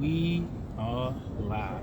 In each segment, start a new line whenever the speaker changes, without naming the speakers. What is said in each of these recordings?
We are live.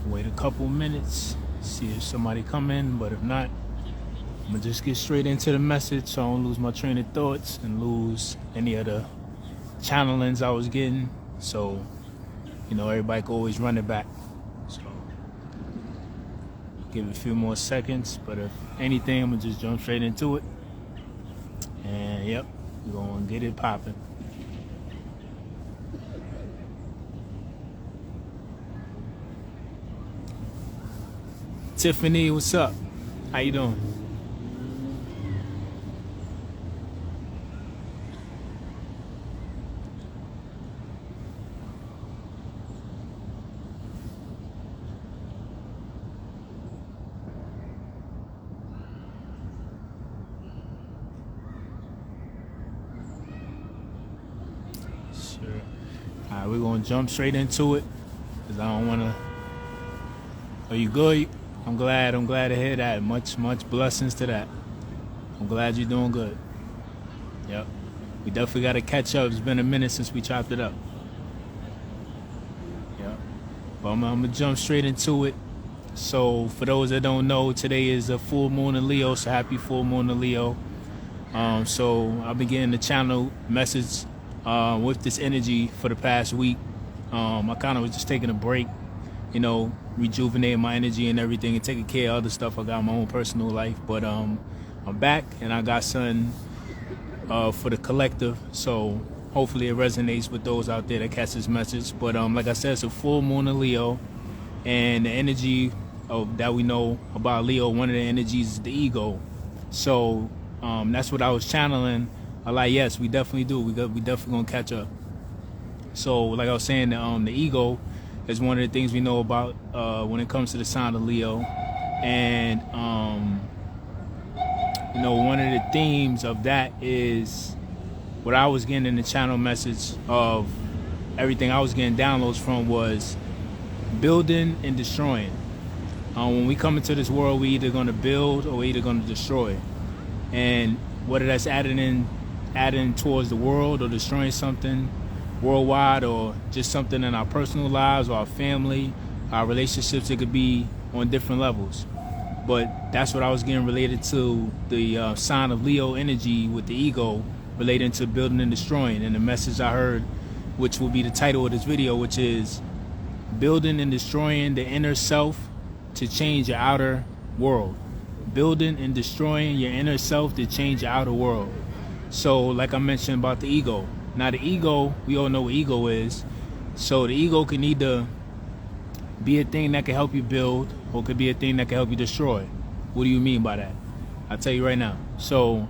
Wait a couple minutes, see if somebody come in, but if not, I'm gonna just get straight into the message so I don't lose my train of thoughts and lose any of the channelings I was getting. So, everybody can always run it back. So, give it a few more seconds, but if anything, I'm gonna just jump straight into it. And yep, we're gonna get it popping. Tiffany, what's up? How you doing? Sure. All right, we're gonna jump straight into it because I don't wanna. Are you good? I'm glad to hear that. Much blessings to that. I'm glad you're doing good. Yep. We definitely got to catch up. It's been a minute since we chopped it up. Yep. But I'm going to jump straight into it. So for those that don't know, today is a full moon in Leo. So happy full moon in Leo. So I've been getting the channel message with this energy for the past week. I kind of was just taking a break, rejuvenating my energy and everything and taking care of other stuff. I got my own personal life, but I'm back and I got something for the collective. So hopefully it resonates with those out there that catch this message. But like I said, it's a full moon in Leo, and the energy that we know about Leo, one of the energies is the ego. So that's what I was channeling. I'm like, yes, we definitely do. We definitely gonna catch up. So like I was saying, the ego is one of the things we know about when it comes to the sign of Leo. And, one of the themes of that is what I was getting in the channel message of everything I was getting downloads from was building and destroying. When we come into this world, we either going to build or we're either going to destroy. And whether that's adding towards the world or destroying something worldwide or just something in our personal lives or our family, our relationships, it could be on different levels. But that's what I was getting related to the sign of Leo energy with the ego relating to building and destroying. And the message I heard, which will be the title of this video, which is building and destroying the inner self to change your outer world. Building and destroying your inner self to change your outer world. So like I mentioned about the ego. Now the ego, we all know what ego is. So the ego can either be a thing that can help you build or could be a thing that can help you destroy. What do you mean by that? I'll tell you right now. So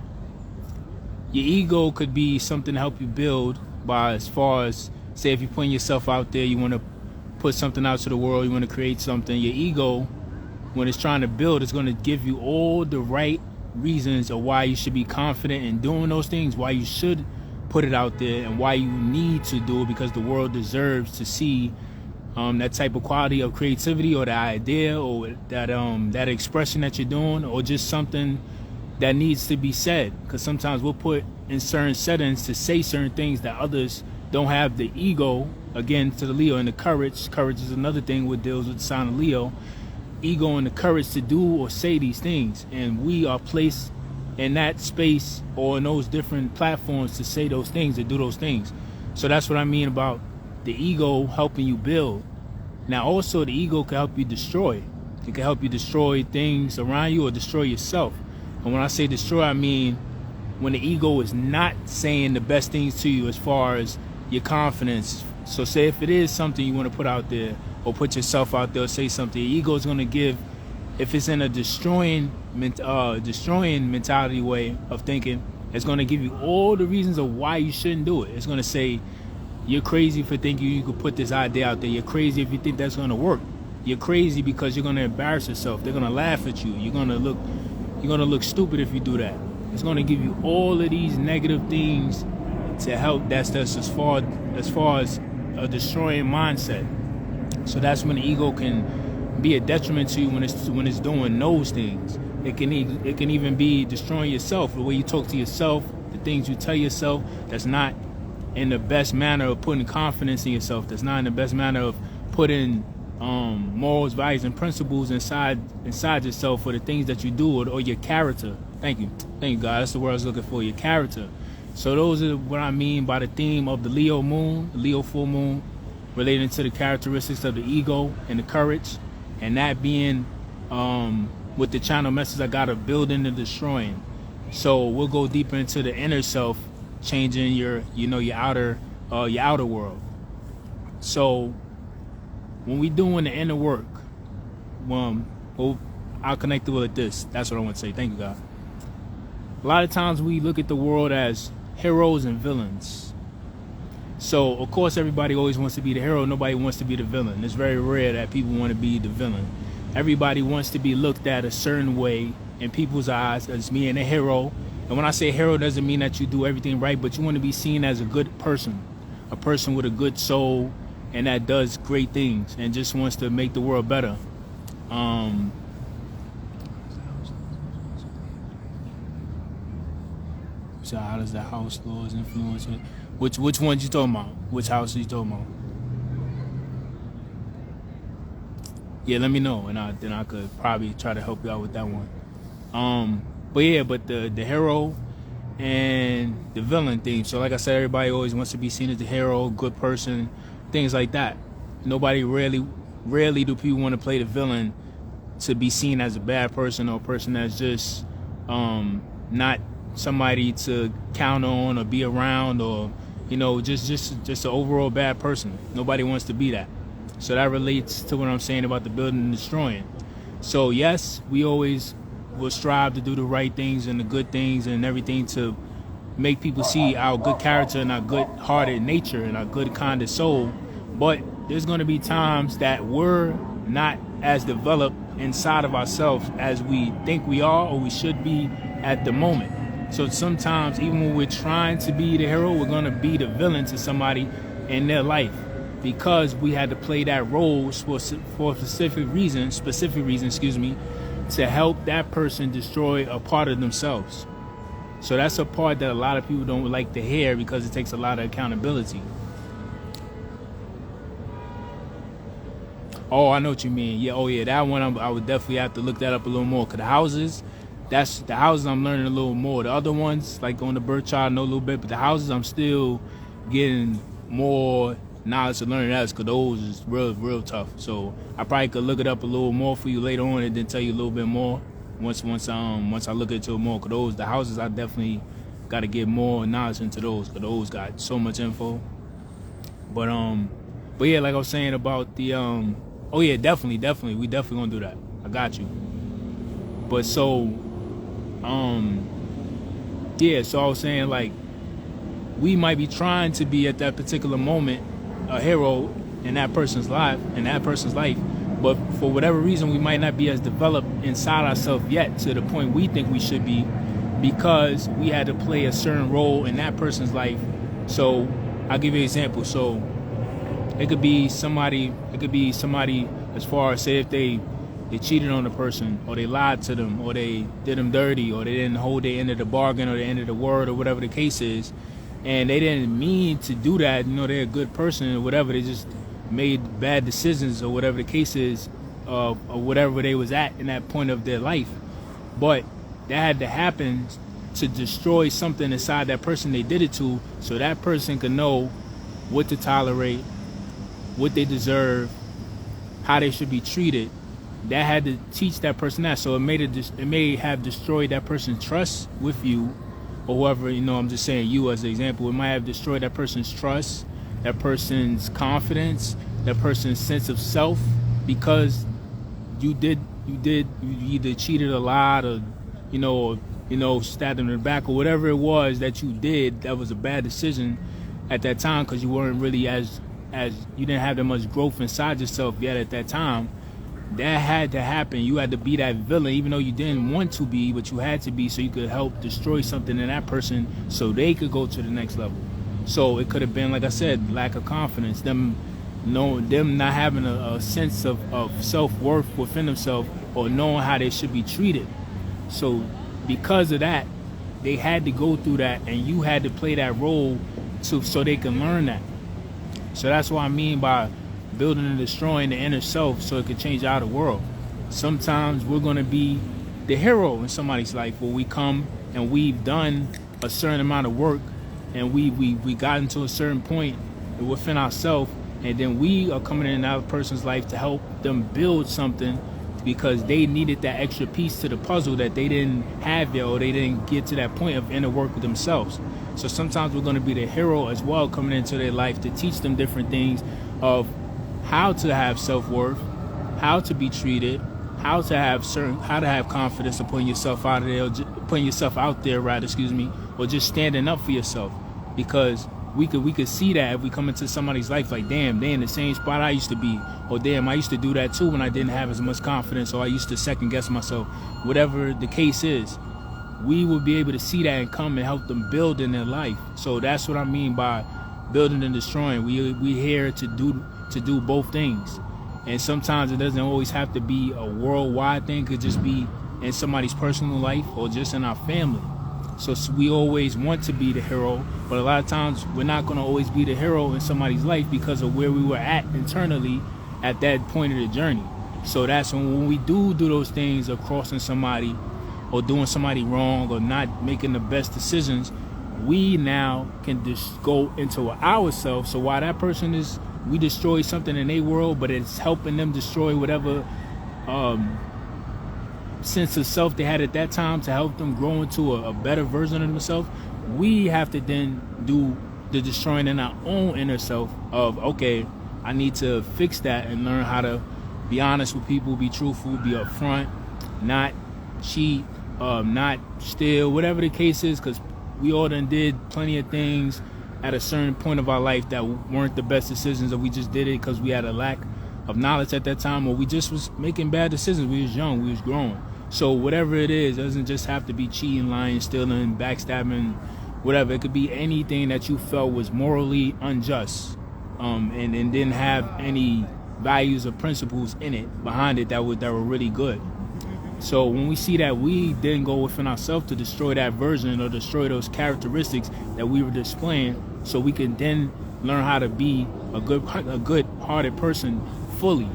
your ego could be something to help you build by, as far as, say, if you're putting yourself out there, you want to put something out to the world, you want to create something. Your ego, when it's trying to build, it's going to give you all the right reasons of why you should be confident in doing those things, why you should put it out there, and why you need to do it, because the world deserves to see that type of quality of creativity or the idea or that expression that you're doing, or just something that needs to be said. Because sometimes we'll put in certain settings to say certain things that others don't have the ego, again, to the Leo, and the courage. Courage is another thing that deals with the sign of Leo. Ego and the courage to do or say these things, and we are placed in that space or in those different platforms to say those things, to do those things. So that's what I mean about the ego helping you build. Now also the ego can help you destroy. It can help you destroy things around you or destroy yourself. And when I say destroy, I mean when the ego is not saying the best things to you as far as your confidence. So say if it is something you want to put out there or put yourself out there or say something, the ego is going to give, if it's in a destroying mentality way of thinking, it's going to give you all the reasons of why you shouldn't do it. It's going to say, you're crazy for thinking you could put this idea out there. You're crazy if you think that's going to work. You're crazy because you're going to embarrass yourself. They're going to laugh at you. You're going to look stupid if you do that. It's going to give you all of these negative things to help. That's as far as a destroying mindset. So that's when the ego can be a detriment to you when it's doing those things. It can even be destroying yourself, the way you talk to yourself, the things you tell yourself. That's not in the best manner of putting confidence in yourself. That's not in the best manner of putting morals, values, and principles inside yourself for the things that you do or your character. Thank you, God. That's the word I was looking for. Your character. So those are what I mean by the theme of the Leo moon, the Leo full moon, relating to the characteristics of the ego and the courage, and that being with the channel message I got of building and destroying. So we'll go deeper into the inner self, changing your outer world. So when we doing the inner work, I'll connect it with this. That's what I want to say. Thank you, God. A lot of times we look at the world as heroes and villains. So of course everybody always wants to be the hero. Nobody wants to be the villain. It's very rare that people want to be the villain. Everybody wants to be looked at a certain way in people's eyes as being a hero. And when I say hero, doesn't mean that you do everything right, but you want to be seen as a good person, a person with a good soul, and that does great things and just wants to make the world better. So how does the house laws influence it? Which ones you talking about? Which house are you talking about? Yeah, let me know, and then I could probably try to help you out with that one. But the hero and the villain theme. So like I said, everybody always wants to be seen as the hero, good person, things like that. Rarely do people want to play the villain to be seen as a bad person or a person that's just not somebody to count on or be around, or just an overall bad person. Nobody wants to be that. So that relates to what I'm saying about the building and destroying. So yes, we always will strive to do the right things and the good things and everything to make people see our good character and our good-hearted nature and our good kind of soul. But there's going to be times that we're not as developed inside of ourselves as we think we are or we should be at the moment. So sometimes even when we're trying to be the hero, we're going to be the villain to somebody in their life, because we had to play that role for a specific reason, to help that person destroy a part of themselves. So that's a part that a lot of people don't like to hear, because it takes a lot of accountability. Oh, I know what you mean. Yeah, that one I would definitely have to look that up a little more. Cause the houses I'm learning a little more. The other ones, like on the birth chart, I know a little bit, but the houses I'm still getting more knowledge to learn. That's because those is real tough. So I probably could look it up a little more for you later on and then tell you a little bit more once I look into it more. Cause the houses, I definitely got to get more knowledge into those, cause those got so much info. But yeah, like I was saying about the oh yeah, definitely, we definitely gonna do that. I got you. But so yeah, so I was saying, like, we might be trying to be at that particular moment a hero in that person's life, but for whatever reason we might not be as developed inside ourselves yet to the point we think we should be, because we had to play a certain role in that person's life. So I'll give you an example. So it could be somebody as far as, say, if they cheated on the person, or they lied to them, or they did them dirty, or they didn't hold their end of the bargain or the end of the word, or whatever the case is, and they didn't mean to do that. They're a good person or whatever. They just made bad decisions or whatever the case is, or whatever they was at in that point of their life. But that had to happen to destroy something inside that person they did it to, so that person could know what to tolerate, what they deserve, how they should be treated, that had to teach that person that. So it may have destroyed that person's trust with you, or whoever, I'm just saying you as an example. It might have destroyed that person's trust, that person's confidence, that person's sense of self, because you either cheated a lot, or stabbed them in the back, or whatever it was that you did that was a bad decision at that time, because you weren't really as you didn't have that much growth inside yourself yet at that time. That had to happen. You had to be that villain, even though you didn't want to be, but you had to be, so you could help destroy something in that person so they could go to the next level. So it could have been, like I said, lack of confidence, them not having a sense of self-worth within themselves, or knowing how they should be treated. So because of that, they had to go through that, and you had to play that role so they can learn that. So that's what I mean by building and destroying the inner self so it could change out the world. Sometimes we're going to be the hero in somebody's life, where we come and we've done a certain amount of work, and we gotten to a certain point within ourselves, and then we are coming in another person's life to help them build something, because they needed that extra piece to the puzzle that they didn't have yet, or they didn't get to that point of inner work with themselves. So sometimes we're going to be the hero as well, coming into their life to teach them different things of how to have self-worth, how to be treated, how to have confidence of putting yourself out there, or just standing up for yourself. Because we could see that if we come into somebody's life, like, damn, they in the same spot I used to be, or damn, I used to do that too when I didn't have as much confidence, or I used to second guess myself. Whatever the case is, we will be able to see that and come and help them build in their life. So that's what I mean by building and destroying. We here to do both things, and sometimes it doesn't always have to be a worldwide thing. It could just be in somebody's personal life, or just in our family. So we always want to be the hero, but a lot of times we're not going to always be the hero in somebody's life because of where we were at internally at that point of the journey. So that's when we do those things of crossing somebody, or doing somebody wrong, or not making the best decisions, we now can just go into ourselves. So while that person we destroy something in their world, but it's helping them destroy whatever sense of self they had at that time to help them grow into a better version of themselves. We have to then do the destroying in our own inner self of, okay, I need to fix that and learn how to be honest with people, be truthful, be upfront, not cheat, not steal, whatever the case is, because we all done did plenty of things at a certain point of our life that weren't the best decisions, or we just did it because we had a lack of knowledge at that time, or we just was making bad decisions. We was young, we was growing. So whatever it is, it doesn't just have to be cheating, lying, stealing, backstabbing, whatever. It could be anything that you felt was morally unjust, and didn't have any values or principles in it, behind it, that were really good. So when we see that, we then go within ourselves to destroy that version, or destroy those characteristics that we were displaying, so we can then learn how to be a good-hearted person fully,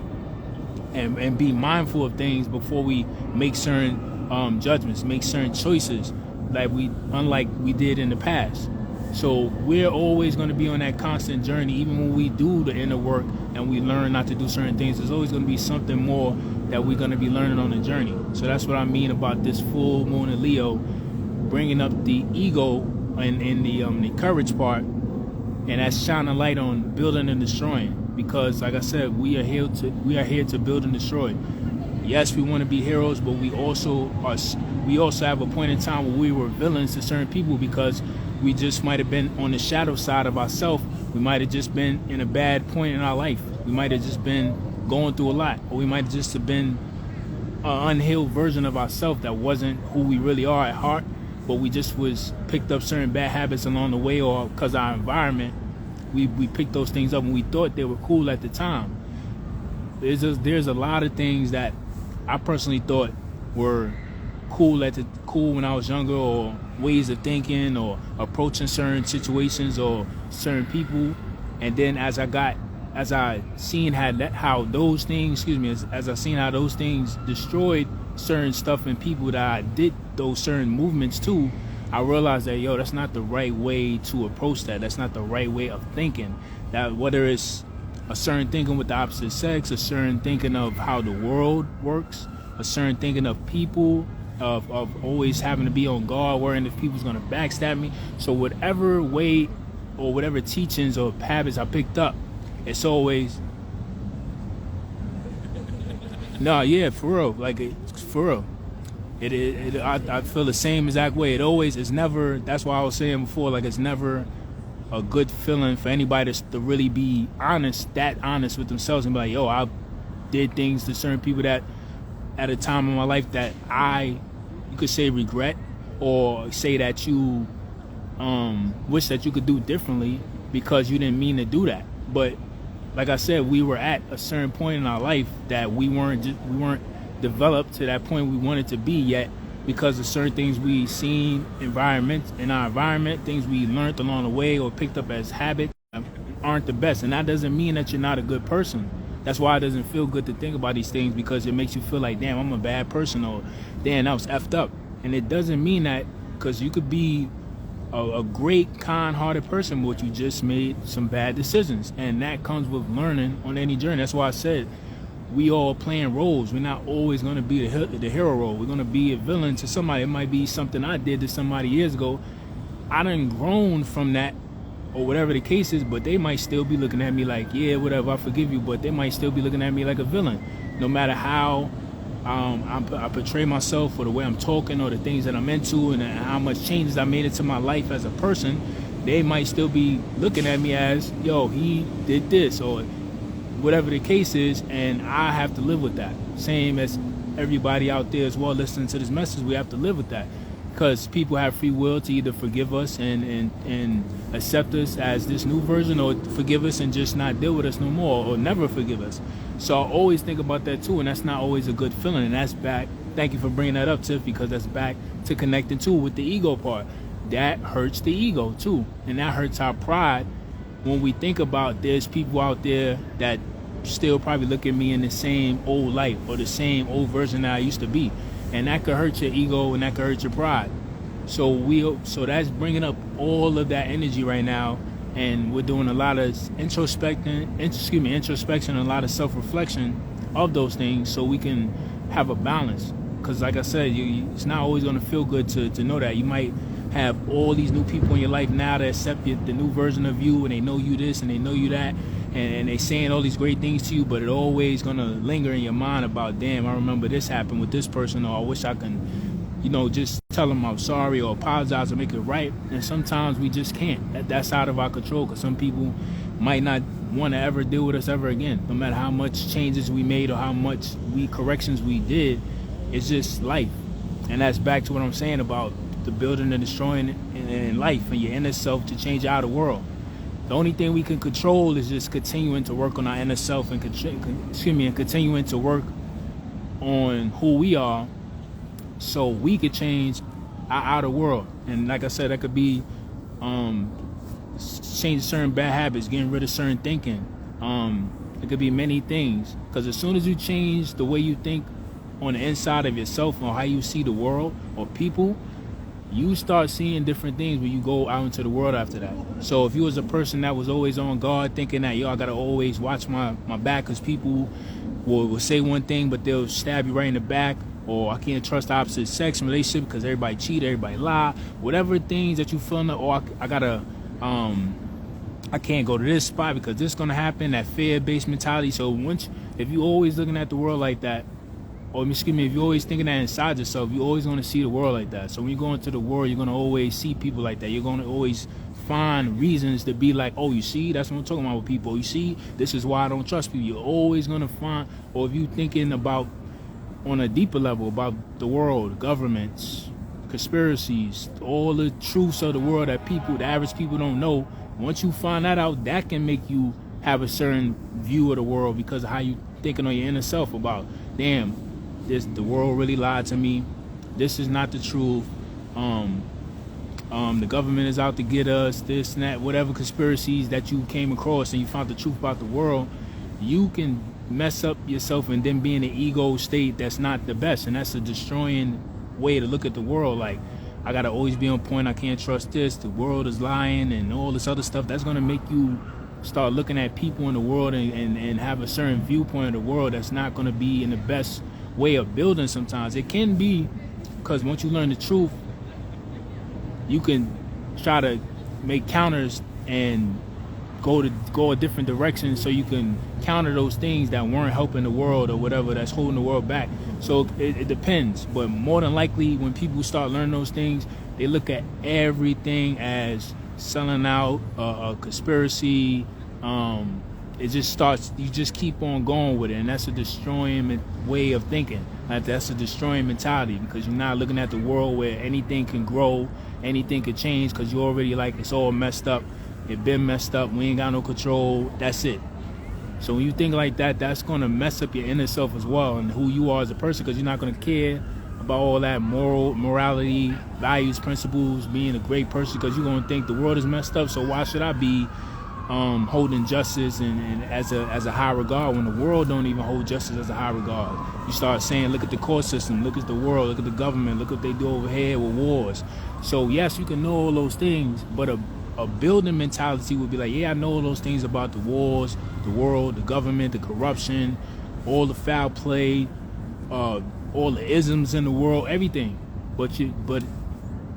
and be mindful of things before we make certain judgments, make certain choices, unlike we did in the past. So we're always going to be on that constant journey. Even when we do the inner work and we learn not to do certain things, there's always going to be something more that we're going to be learning on the journey. So that's what I mean about this full moon in Leo, bringing up the ego and the courage part, and that's shining a light on building and destroying. Because, like I said, we are here to build and destroy. Yes, we want to be heroes, but we also have a point in time where we were villains to certain people, because we just might have been on the shadow side of ourselves. We might have just been in a bad point in our life. We might have just been going through a lot, or we might have just have been an unhealed version of ourselves that wasn't who we really are at heart, but we just picked up certain bad habits along the way, or because our environment, we picked those things up and we thought they were cool at the time. There's a lot of things that I personally thought were cool when I was younger, or ways of thinking, or approaching certain situations or certain people. And then as I seen how those things destroyed certain stuff and people that I did those certain movements to, I realized that, that's not the right way to approach that. That's not the right way of thinking. That whether it's a certain thinking with the opposite sex, a certain thinking of how the world works, a certain thinking of people, of always having to be on guard, worrying if people's gonna backstab me. So whatever way or whatever teachings or habits I picked up, it's always no, yeah, for real, like for real. I feel the same exact way. It always is never. That's why I was saying before, like it's never a good feeling for anybody to really be honest, that honest with themselves, and be like, yo, I did things to certain people that at a time in my life that you could say regret, or say that you wish that you could do differently because you didn't mean to do that. But like I said, we were at a certain point in our life that we weren't developed to that point we wanted to be yet, because of certain things we seen in our environment, things we learned along the way or picked up as habits aren't the best. And that doesn't mean that you're not a good person. That's why it doesn't feel good to think about these things, because it makes you feel like, damn, I'm a bad person, or damn, that was effed up. And it doesn't mean that, because you could be a great, kind-hearted person, but you just made some bad decisions. And that comes with learning on any journey. That's why I said we all playing roles. We're not always going to be the hero role. We're going to be a villain to somebody. It might be something I did to somebody years ago. I done grown from that, or whatever the case is, but they might still be looking at me like, yeah, whatever, I forgive you, but they might still be looking at me like a villain. No matter how I portray myself, or the way I'm talking, or the things that I'm into, and how much changes I made into my life as a person, they might still be looking at me as, yo, he did this, or whatever the case is, and I have to live with that. Same as everybody out there as well listening to this message, we have to live with that, because people have free will to either forgive us and accept us as this new version, or forgive us and just not deal with us no more, or never forgive us. So I always think about that too, and that's not always a good feeling. And that's back, thank you for bringing that up, Tiff, because that's back to connecting too with the ego part. That hurts the ego too, and that hurts our pride when we think about there's people out there that still probably look at me in the same old light, or the same old version that I used to be, and that could hurt your ego, and that could hurt your pride. So that's bringing up all of that energy right now, and we're doing a lot of introspection, and a lot of self-reflection of those things, so we can have a balance. Because like I said, it's not always going to feel good to know that. You might have all these new people in your life now that accept the new version of you, and they know you this and they know you that, and they saying all these great things to you, but it always going to linger in your mind about, damn, I remember this happened with this person, or I wish I can, just tell them I'm sorry, or apologize, or make it right. And sometimes we just can't. That's out of our control, because some people might not want to ever deal with us ever again, no matter how much changes we made or how much corrections we did. It's just life. And that's back to what I'm saying about the building and destroying in life, and your inner self to change out of the world. The only thing we can control is just continuing to work on our inner self, and continuing to work on who we are, so we could change our outer world. And like I said, that could be changing certain bad habits, getting rid of certain thinking. It could be many things, because as soon as you change the way you think on the inside of yourself, or how you see the world or people, you start seeing different things when you go out into the world after that. So if you was a person that was always on guard, thinking that, yo, I gotta always watch my back, because people will say one thing but they'll stab you right in the back, or I can't trust the opposite sex in relationship because everybody cheat, everybody lie, whatever things that you feel, or I can't go to this spot because this is gonna happen, that fear-based mentality. So if you always looking at the world like that, or if you're always thinking that inside yourself, you're always going to see the world like that. So when you go into the world, you're going to always see people like that. You're going to always find reasons to be like, oh, you see, that's what I'm talking about with people. You see, this is why I don't trust people. You're always going to find, or if you're thinking about on a deeper level about the world, governments, conspiracies, all the truths of the world that the average people don't know, once you find that out, that can make you have a certain view of the world, because of how you thinking on your inner self about, damn, the world really lied to me. This is not the truth. The government is out to get us, this and that, whatever conspiracies that you came across, and you found the truth about the world, you can mess up yourself and then be in an ego state that's not the best. And that's a destroying way to look at the world. Like, I gotta always be on point, I can't trust this, the world is lying, and all this other stuff. That's gonna make you start looking at people in the world and have a certain viewpoint of the world that's not going to be in the best way of building. Sometimes it can be, because once you learn the truth, you can try to make counters and go a different direction, so you can counter those things that weren't helping the world or whatever that's holding the world back. So it depends, but more than likely when people start learning those things, they look at everything as selling out, a conspiracy. It just starts, you just keep on going with it, and that's a destroying way of thinking. Like, that's a destroying mentality, because you're not looking at the world where anything can grow, anything can change, because you already like, it's all messed up, it been messed up, we ain't got no control, that's it. So when you think like that, that's going to mess up your inner self as well, and who you are as a person, because you're not going to care about all that morality, values, principles, being a great person, because you're going to think the world is messed up, so why should I be holding justice and as a high regard, when the world don't even hold justice as a high regard. You start saying, look at the court system, look at the world, look at the government, look what they do over here with wars. So yes, you can know all those things, but a building mentality would be like, yeah, I know all those things about the wars, the world, the government, the corruption, all the foul play, all the isms in the world, everything. But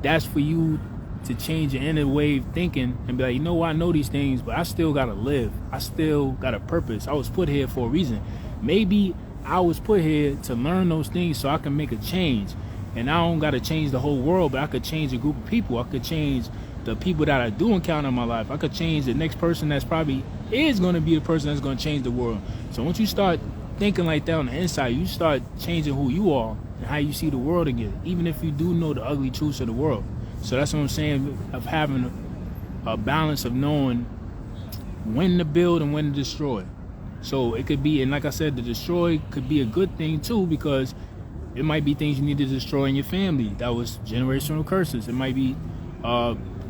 that's for you to change your inner way of thinking and be like, you know what, I know these things, but I still gotta live. I still got a purpose. I was put here for a reason. Maybe I was put here to learn those things so I can make a change. And I don't gotta change the whole world, but I could change a group of people. I could change the people that I do encounter in my life. I could change the next person that's probably is gonna be the person that's gonna change the world. So once you start thinking like that on the inside, you start changing who you are and how you see the world again, even if you do know the ugly truths of the world. So that's what I'm saying, of having a balance of knowing when to build and when to destroy. So it could be, and like I said, the destroy could be a good thing too, because it might be things you need to destroy in your family. That was generational curses. It might be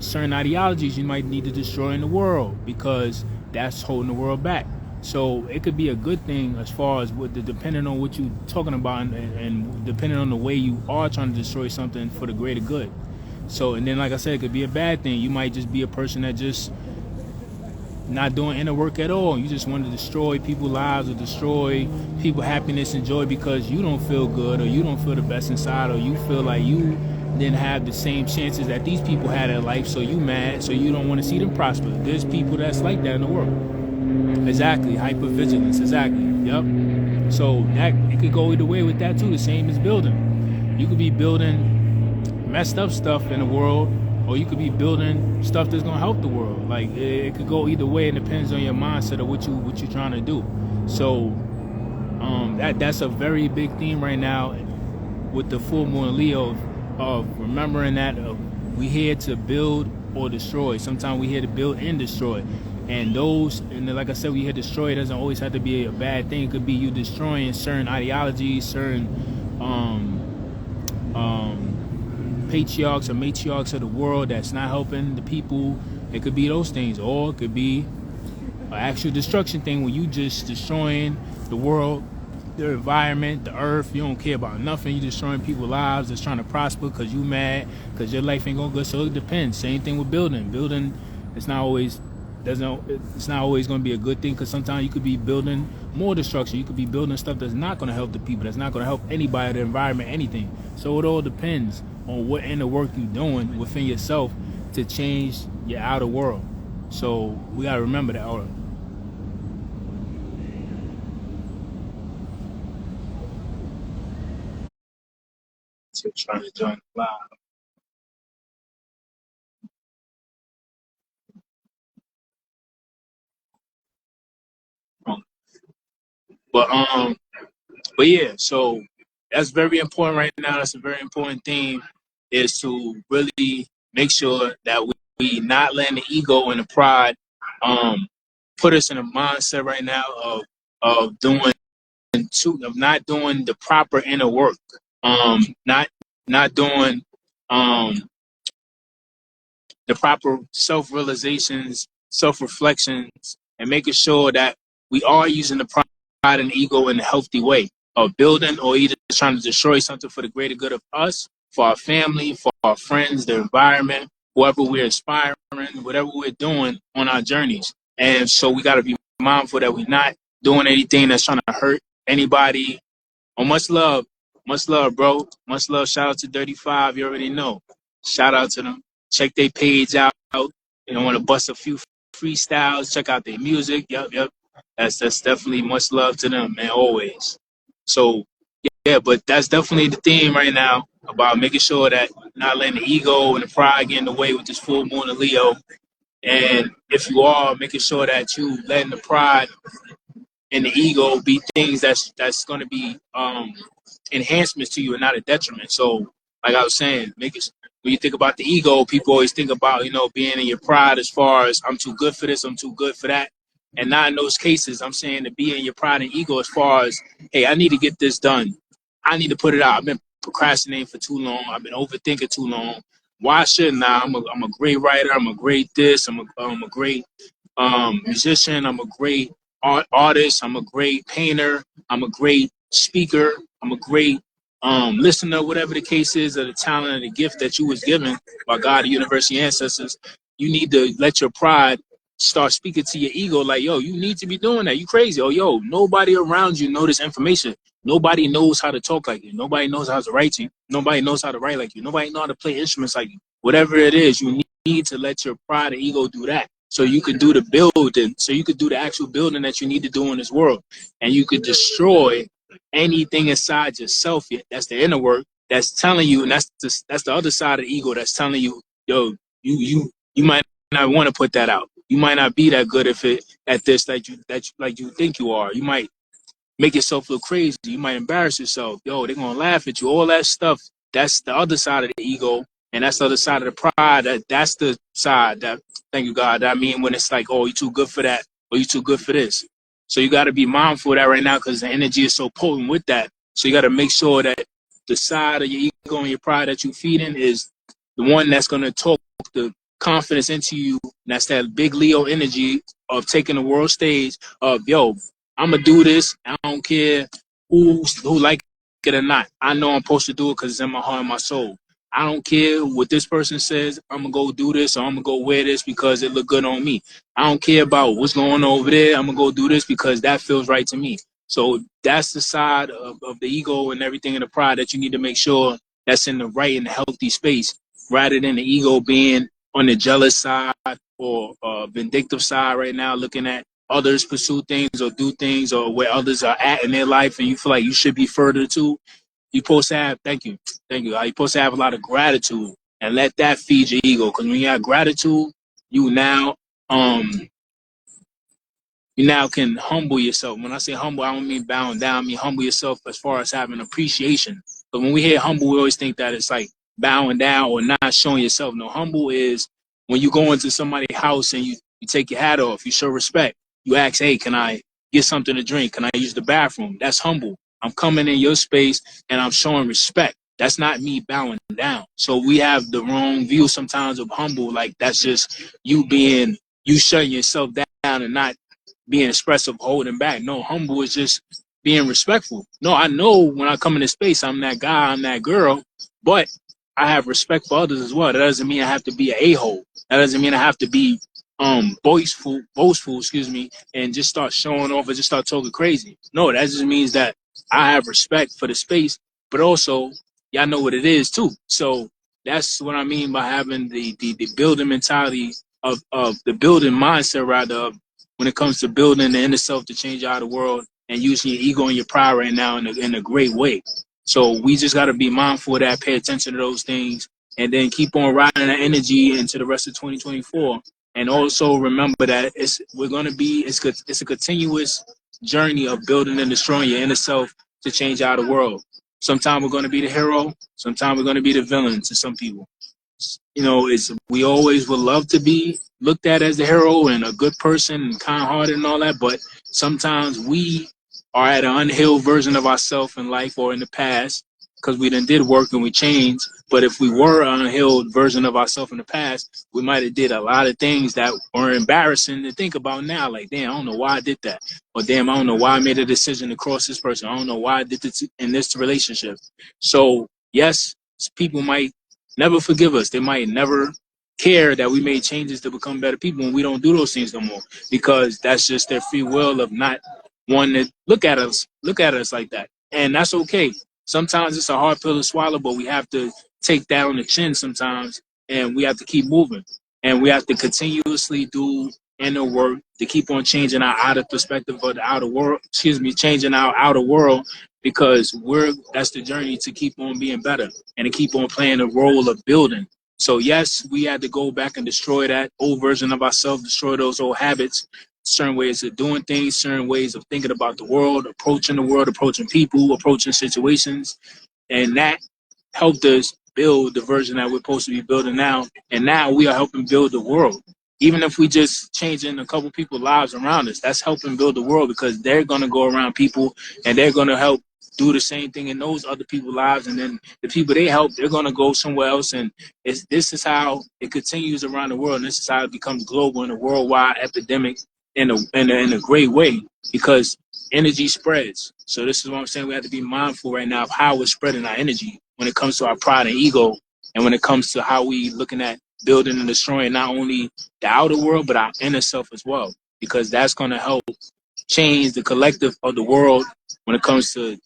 certain ideologies you might need to destroy in the world, because that's holding the world back. So it could be a good thing as far as depending on what you're talking about, and depending on the way you are trying to destroy something for the greater good. So, and then like I said, it could be a bad thing. You might just be a person that just not doing inner work at all. You just want to destroy people's lives or destroy people's happiness and joy because you don't feel good, or you don't feel the best inside, or you feel like you didn't have the same chances that these people had in life, so you mad, so you don't want to see them prosper. There's people that's like that in the world. Exactly, hypervigilance, exactly, yep. So that, it could go either way with that too, the same as building. You could be building messed up stuff in the world, or you could be building stuff that's gonna help the world. Like, it could go either way. It depends on your mindset of what you're trying to do. So that's a very big theme right now with the full moon Leo, of remembering that we here to build or destroy. Sometimes we here to build and destroy, and then, like I said, we here to destroy. It doesn't always have to be a bad thing. It could be you destroying certain ideologies, certain patriarchs or matriarchs of the world that's not helping the people. It could be those things, or it could be an actual destruction thing where you just destroying the world, the environment, the earth. You don't care about nothing. You destroying people's lives that's trying to prosper because you mad because your life ain't going good. So it depends. Same thing with building. It's not always going to be a good thing, because sometimes you could be building more destruction. You could be building stuff that's not going to help the people, that's not going to help anybody, the environment, anything. So it all depends on what inner work you're doing within yourself to change your outer world. So we got to remember that. Hold on. Still trying to join the live. But But yeah, so that's very important right now. That's a very important theme, is to really make sure that we not letting the ego and the pride put us in a mindset right now of not doing the proper inner work, not doing the proper self-realizations, self-reflections, and making sure that we are using the pride and ego in a healthy way of building, or either trying to destroy something for the greater good of us, for our family, for our friends, the environment, whoever we're inspiring, whatever we're doing on our journeys. And so we got to be mindful that we're not doing anything that's trying to hurt anybody. Oh, much love, bro. Much love. Shout out to Dirty Five. You already know. Shout out to them. Check their page out. You know, want to bust a few freestyles. Check out their music. Yep. That's definitely much love to them, man. Always. So yeah, but that's definitely the theme right now about making sure that not letting the ego and the pride get in the way with this full moon of Leo. And if you are, making sure that you letting the pride and the ego be things that's going to be enhancements to you and not a detriment. So, like I was saying, when you think about the ego, people always think about being in your pride as far as I'm too good for this, I'm too good for that, and not in those cases. I'm saying to be in your pride and ego as far as, hey, I need to get this done. I need to put it out. I've been procrastinating for too long. I've been overthinking too long. Why shouldn't I? I'm a great writer. I'm a great this. I'm a great musician. I'm a great artist. I'm a great painter. I'm a great speaker. I'm a great listener, whatever the case is, of the talent and the gift that you was given by God, the universe, your ancestors. You need to let your pride start speaking to your ego like, yo, you need to be doing that. You crazy. Oh, yo, nobody around you know this information. Nobody knows how to talk like you. Nobody knows how to write you. Nobody knows how to write like you. Nobody know how to play instruments like you. Whatever it is, you need to let your pride and ego do that. So you could do the building, so you could do the actual building that you need to do in this world. And you could destroy anything inside yourself. That's the inner work that's telling you, and that's the other side of the ego that's telling you, yo, you might not want to put that out. You might not be that good at this that you think you are. You might make yourself look crazy. You might embarrass yourself. Yo, they're gonna laugh at you. All that stuff. That's the other side of the ego, and that's the other side of the pride. That's the side that, thank you God. I mean, when it's like, oh, you too good for that, or you too good for this. So you got to be mindful of that right now because the energy is so potent with that. So you got to make sure that the side of your ego and your pride that you feed in is the one that's gonna talk the confidence into you. And that's that big Leo energy of taking the world stage of, yo, I'm gonna do this. I don't care who like it or not. I know I'm supposed to do it because it's in my heart and my soul. I don't care what this person says. I'm gonna go do this or I'm gonna go wear this because it look good on me. I don't care about what's going on over there. I'm gonna go do this because that feels right to me. So that's the side of the ego and everything in the pride that you need to make sure that's in the right and healthy space, rather than the ego being on the jealous side or vindictive side right now, looking at others pursue things or do things or where others are at in their life and you feel like you should be further to. You're supposed to have, thank you. You're supposed to have a lot of gratitude and let that feed your ego. Because when you have gratitude, you now can humble yourself. When I say humble, I don't mean bowing down. I mean humble yourself as far as having appreciation. But when we hear humble, we always think that it's like bowing down or not showing yourself. No, humble is when you go into somebody's house and you take your hat off, you show respect. You ask, hey, can I get something to drink? Can I use the bathroom? That's humble. I'm coming in your space and I'm showing respect. That's not me bowing down. So we have the wrong view sometimes of humble. Like that's just you shutting yourself down and not being expressive, holding back. No, humble is just being respectful. No, I know when I come into space, I'm that guy, I'm that girl, but I have respect for others as well. That doesn't mean I have to be an a-hole. That doesn't mean I have to be boastful, and just start showing off and just start talking crazy. No, that just means that I have respect for the space, but also y'all know what it is too. So that's what I mean by having the building mentality of the building mindset rather of when it comes to building the inner self to change out the world and using your ego and your pride right now in a great way. So we just got to be mindful of that, pay attention to those things, and then keep on riding that energy into the rest of 2024. And also remember that it's a continuous journey of building and destroying your inner self to change out the world. Sometimes we're going to be the hero. Sometimes we're going to be the villain to some people. We always would love to be looked at as the hero and a good person and kind-hearted and all that, but sometimes we are at an unhealed version of ourselves in life or in the past because we did work and we changed. But if we were an unhealed version of ourselves in the past, we might have did a lot of things that were embarrassing to think about now. Like, damn, I don't know why I did that. Or damn, I don't know why I made a decision to cross this person. I don't know why I did this in this relationship. So, yes, people might never forgive us. They might never care that we made changes to become better people, and we don't do those things no more because that's just their free will of not wanting to look at us like that, and that's okay. Sometimes it's a hard pill to swallow, but we have to take that on the chin sometimes, and we have to keep moving, and we have to continuously do inner work to keep on changing our outer perspective of the outer world. Excuse me, changing our outer world because that's the journey to keep on being better and to keep on playing the role of building. So yes, we had to go back and destroy that old version of ourselves, destroy those old habits, certain ways of doing things, certain ways of thinking about the world, approaching people, approaching situations, and that helped us build the version that we're supposed to be building now. And now we are helping build the world. Even if we just changing a couple people's lives around us, that's helping build the world because they're gonna go around people and they're gonna help do the same thing in those other people's lives, and then the people they help, they're gonna go somewhere else, and this is how it continues around the world, and this is how it becomes global and a worldwide epidemic in a great way because energy spreads. So this is what I'm saying. We have to be mindful right now of how we're spreading our energy when it comes to our pride and ego, and when it comes to how we looking at building and destroying not only the outer world but our inner self as well, because that's going to help change the collective of the world when it comes to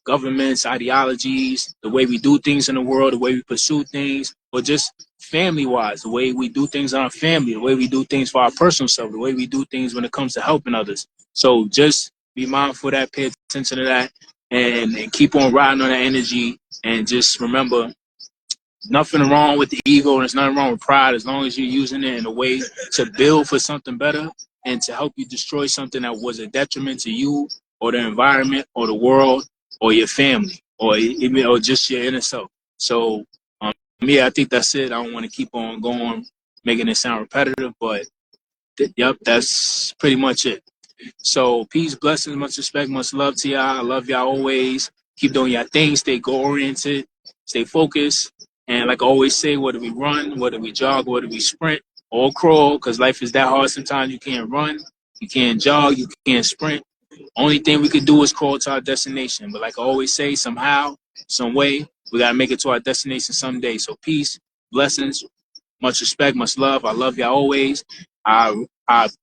governments, ideologies, the way we do things in the world, the way we pursue things, or just family-wise, the way we do things in our family, the way we do things for our personal self, the way we do things when it comes to helping others. So just be mindful of that, pay attention to that, and keep on riding on that energy, and just remember, nothing wrong with the ego and there's nothing wrong with pride as long as you're using it in a way to build for something better and to help you destroy something that was a detriment to you or the environment or the world or your family or even or just your inner self. So yeah, I think that's it. I don't want to keep on going, making it sound repetitive, but yep, that's pretty much it. So peace, blessings, much respect, much love to y'all. I love y'all always. Keep doing your thing. Stay goal oriented. Stay focused. And like I always say, whether we run, whether we jog, whether we sprint or crawl, because life is that hard. Sometimes you can't run, you can't jog, you can't sprint. Only thing we could do is crawl to our destination. But like I always say, somehow, some way, we gotta make it to our destination someday. So peace, blessings, much respect, much love. I love y'all always. I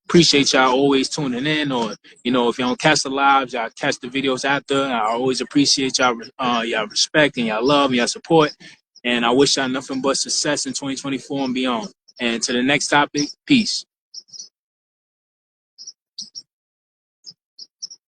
appreciate y'all always tuning in, or if you don't catch the lives, y'all catch the videos after. I always appreciate y'all respect and y'all love and y'all support. And I wish y'all nothing but success in 2024 and beyond. And to the next topic, peace.